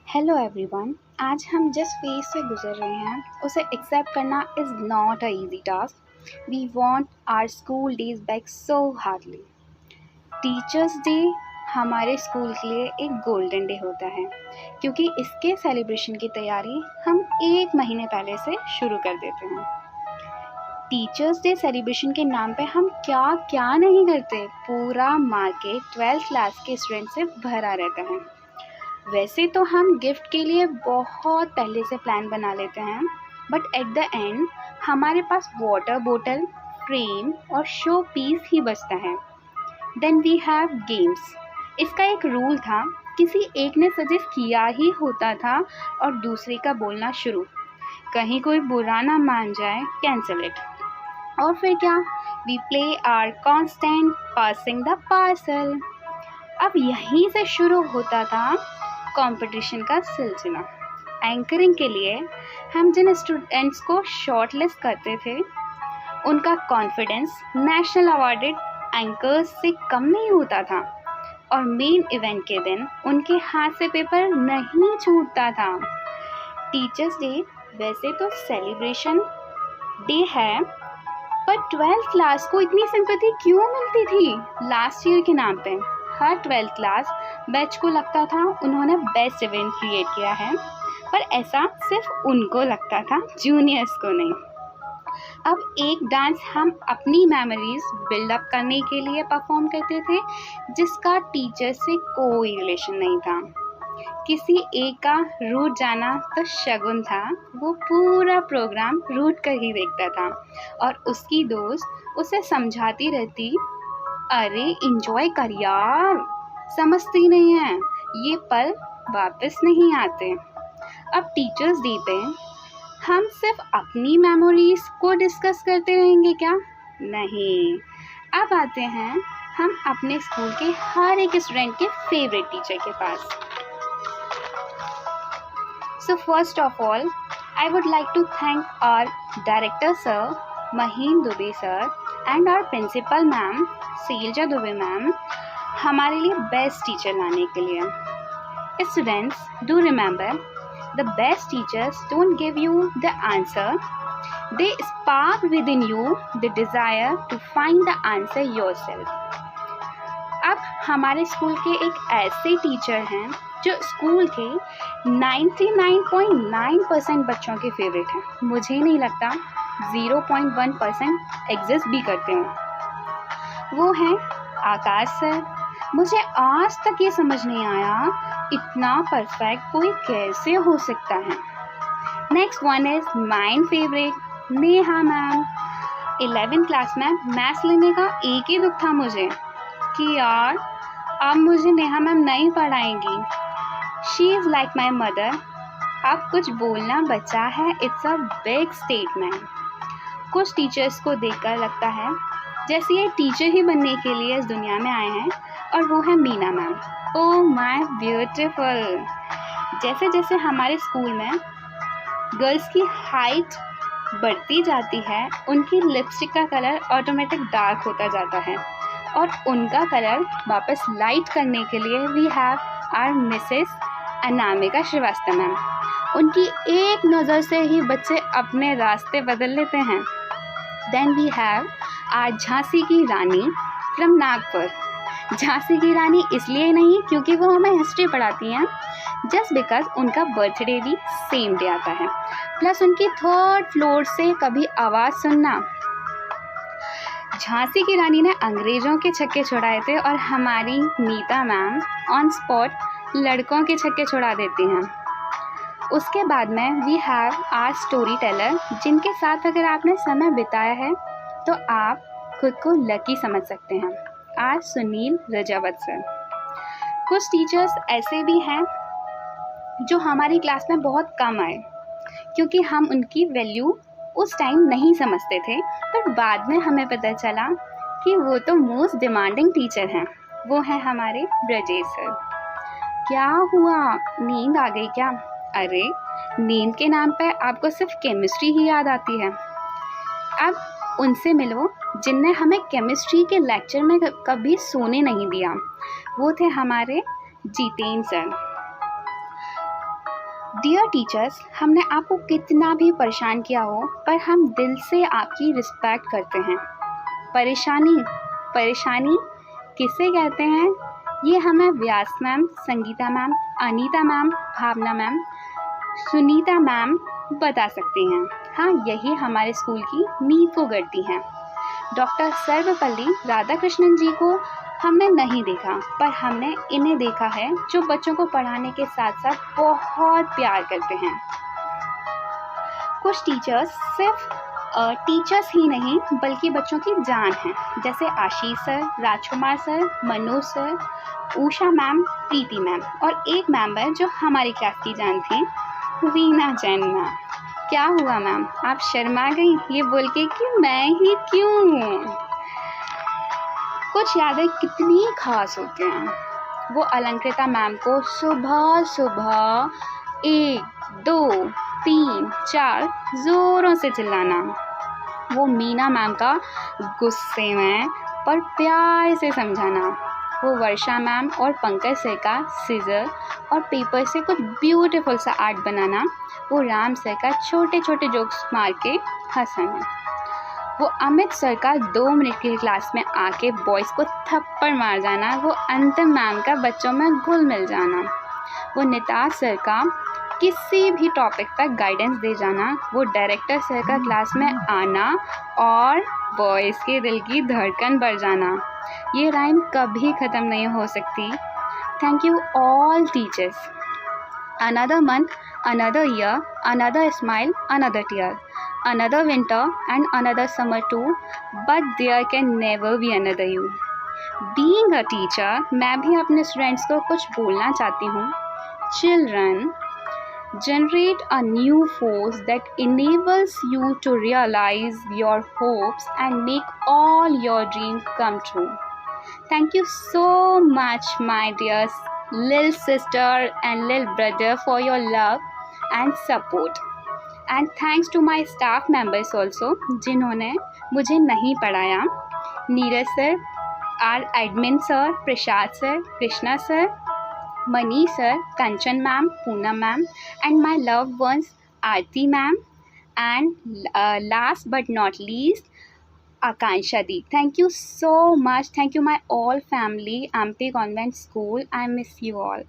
Hello everyone. आज हम जिस फेज से गुजर रहे हैं उसे एक्सेप्ट करना is not a easy task. We want our school days back so hardly. Teachers day हमारे स्कूल के लिए एक गोल्डन डे होता है क्योंकि इसके सेलिब्रेशन की तैयारी हम 1 महीने पहले से शुरू कर देते हैं। टीचर्स डे सेलिब्रेशन के नाम पे हम क्या क्या नहीं करते, पूरा मार्केट 12th क्लास के स्टूडेंट से भरा रहता है। वैसे तो हम गिफ्ट के लिए बहुत पहले से प्लान बना लेते हैं, बट एट द एंड हमारे पास वाटर बोतल, फ्रेम और शो पीस ही बचता है। Then we have games. इसका एक रूल था, किसी एक ने सजेस्ट किया ही होता था और दूसरे का बोलना शुरू, कहीं कोई बुरा ना मान जाए, कैंसिल इट। और फिर क्या, we play our constant passing the parcel. अब यहीं से शुरू होता था कंपटीशन का सिलसिला। एंकरिंग के लिए हम जिन स्टूडेंट्स को शॉर्ट लिस्ट करते थे उनका कॉन्फिडेंस नेशनल अवार्डेड एंकर्स से कम नहीं होता था, और मेन इवेंट के दिन उनके हाथ से पेपर नहीं छूटता था। टीचर्स डे वैसे तो सेलिब्रेशन डे है, पर 12th क्लास को इतनी सिंपैथी क्यों मिलती थी लास्ट ईयर के नाम पे? हर 12th क्लास बैच को लगता था उन्होंने बेस्ट इवेंट क्रिएट किया है, पर ऐसा सिर्फ उनको लगता था, जूनियर्स को नहीं। अब एक डांस हम अपनी मेमोरीज बिल्डअप करने के लिए परफॉर्म करते थे जिसका टीचर से कोई रिलेशन नहीं था। किसी एक का रूठ जाना तो शगुन था, वो पूरा प्रोग्राम रूठ कर ही देखता था और उसकी दोस्त उसे समझाती रहती, अरे इंजॉय कर यार, समझती नहीं है, ये पल वापस नहीं आते। अब टीचर्स डे पे हम सिर्फ अपनी मेमोरीज को डिस्कस करते रहेंगे क्या? नहीं, अब आते हैं हम अपने स्कूल के हर एक स्टूडेंट के फेवरेट टीचर के पास। So first of all, I would like to thank our director sir, Maheen Dubey sir, and our principal ma'am, Seelja Dubey ma'am, हमारे लिए बेस्ट टीचर लाने के लिए। Students, do remember, the best teachers don't give you the answer. They spark within you the desire to find the answer yourself. अब हमारे school के एक ऐसे टीचर हैं जो स्कूल के 99.9% बच्चों के फेवरेट हैं। मुझे नहीं लगता 0.1% एग्जिस्ट भी करते हों। वो हैं आकाश सर। मुझे आज तक ये समझ नहीं आया इतना परफेक्ट कोई कैसे हो सकता है। Next one is mine favourite Neha ma'am. 11th class में मैथ्स लेने का एक ही दुख था मुझे कि यार अब मुझे नेहा मैम नहीं पढ़ाएंगी। She is like my mother. अब कुछ बोलना बचा है, इट्स अ बिग स्टेटमेंट। कुछ टीचर्स को देखकर लगता है जैसे ये टीचर ही बनने के लिए इस दुनिया में आए हैं, और वो है Meena ma'am. Oh my beautiful. जैसे जैसे हमारे स्कूल में गर्ल्स की हाइट बढ़ती जाती है, उनकी लिपस्टिक का कलर ऑटोमेटिक डार्क होता जाता है, और उनका कलर वापस लाइट करने के लिए we have our Mrs Anamika Shrivastava ma'am. उनकी एक नज़र से ही बच्चे अपने रास्ते बदल लेते हैं। Then we have our Jhansi की रानी फ्रॉम नागपुर। झांसी की रानी इसलिए नहीं क्योंकि वो हमें हिस्ट्री पढ़ाती हैं, जस्ट बिकॉज उनका बर्थडे भी सेम डे आता है, प्लस उनकी 3rd फ्लोर से कभी आवाज़ सुनना। झांसी की रानी ने अंग्रेज़ों के छक्के छुड़ाए थे और हमारी नीता मैम ऑन स्पॉट लड़कों के छक्के छुड़ा देती हैं। उसके बाद में we have our storyteller, जिनके साथ अगर आपने समय बिताया है तो आप खुद को लकी समझ सकते हैं, आज सुनील रजावत सर। कुछ टीचर्स ऐसे भी हैं जो हमारी क्लास में बहुत कम आए क्योंकि हम उनकी वैल्यू उस टाइम नहीं समझते थे, पर बाद में हमें पता चला कि वो तो मोस्ट डिमांडिंग टीचर हैं। वो हैं हमारे ब्रजेश सर। क्या हुआ, नींद आ गई क्या? अरे नींद के नाम पर आपको सिर्फ केमिस्ट्री ही याद आती है। अब उनसे मिलो जिनने हमें केमिस्ट्री के लेक्चर में कभी सोने नहीं दिया। वो थे हमारे जितेंद्र सर। डियर टीचर्स, हमने आपको कितना भी परेशान किया हो, पर हम दिल से आपकी रिस्पेक्ट करते हैं। परेशानी किसे कहते हैं, ये हमें Vyas ma'am, Sangeeta ma'am, Anita ma'am, Bhavna ma'am, Sunita ma'am बता सकती हैं। हाँ, यही हमारे स्कूल की नींव को गढ़ती हैं। डॉक्टर सर्वपल्ली राधाकृष्णन जी को हमने नहीं देखा, पर हमने इन्हें देखा है, जो बच्चों को पढ़ाने के साथ साथ बहुत प्यार करते हैं। कुछ टीचर्स सिर्फ टीचर्स ही नहीं बल्कि बच्चों की जान हैं, जैसे आशीष सर, राजकुमार sir, Manoj sir, Usha ma'am, प्रीति मैम, और एक मेंबर जो हमारी क्लास की जान थी, वीना जैन मैम। क्या हुआ मैम, आप शर्मा गई ये बोल के कि मैं ही क्यों हूँ? कुछ यादें कितनी खास होती हैं। वो अलंकृता मैम को सुबह सुबह 1, 2, 3, 4 ज़ोरों से चिल्लाना। वो मीना मैम का गुस्से में पर प्यार से समझाना। वो वर्षा मैम और पंकज सर का सीजर और पेपर से कुछ ब्यूटीफुल सा आर्ट बनाना। वो राम सर का छोटे छोटे जोक्स मार के हंसाना। वो अमित सर का 2 मिनट की क्लास में आके बॉयज़ को थप्पड़ मार जाना। वो अंतिम मैम का बच्चों में घुल मिल जाना। वो निताज सर का किसी भी टॉपिक पर गाइडेंस दे जाना। वो डायरेक्टर सर का क्लास में आना और बॉयज़ के दिल की धड़कन बढ़ जाना। ये राइम कभी ख़त्म नहीं हो सकती। Thank you all teachers. Another month, another year, another smile, another tear, another winter and another summer too, but there can never be another you. Being a teacher, मैं भी अपने स्टूडेंट्स को कुछ बोलना चाहती हूँ। Children, generate a new force that enables you to realize your hopes and make all your dreams come true. Thank you so much, my dear little sister and little brother, for your love and support. And thanks to my staff members also, जिन्होंने मुझे नहीं पढ़ाया। Neeraj sir, our admin sir, Prasad sir, Krishna sir, Mani sir, Kanchan ma'am, Poonam ma'am, and my loved ones Aarti ma'am, and last but not least Akansha Di. Thank you so much. Thank you my all family, Ampe Convent School. I miss you all.